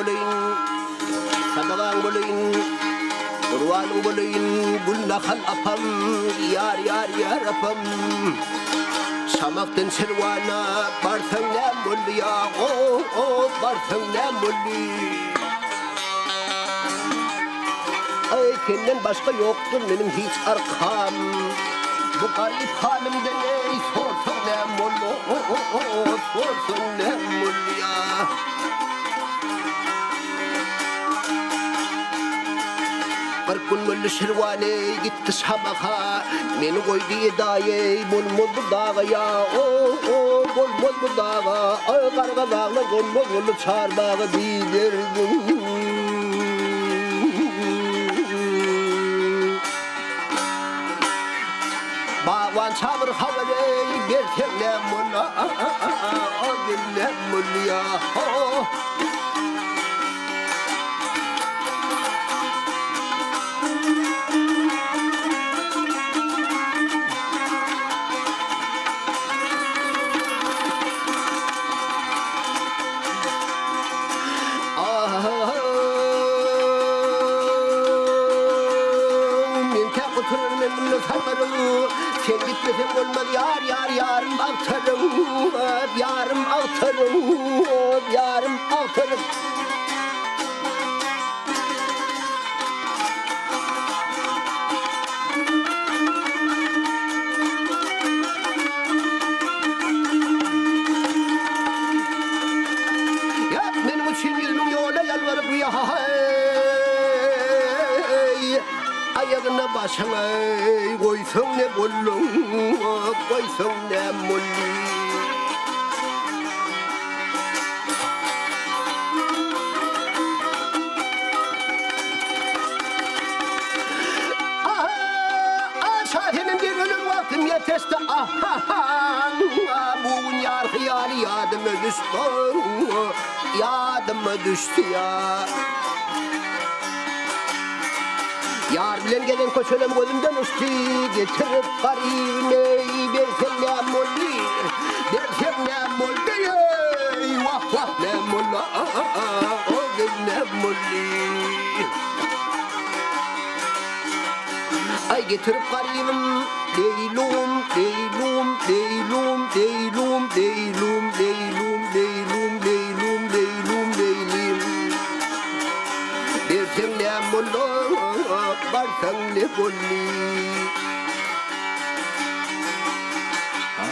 bulayin, sabağın bulayin, urvanın bulayin, bullakal apam, yar apam. Samaktan servana, barsan ne mulli ya, barsan ne mulli. Ay senden başka yoktur benim hiç arkam. Bu garip halimde ne sorsun ne mulli, sorsun ne mulli ya. Kun mulli servane gitti sabaha, beni koydu yedaya, bol dağa ya, bol dağa. Ay karga dağla gol çarbağı bildirdim. Bağvan çamur havale berken ne mulla, ne mulli ya. Sen gitmesen olmaz yarım altarım, yarım altarım. Ya benim için 100 yola yalvarıp ya. Ayağına başına koysun ne bullun, koysun ne mulli. Şahinin bir ölüm vaktim yetesti, bu yar hıyali yadıma düştü ya. Yar bilen gelen koçölem gözümden uçtu, getirip garibime versem ne mulli, vah ne mulla, ne mulli. Ay getirip garibim, deylum, versem ne mulla. Barsan ne bolli. Ay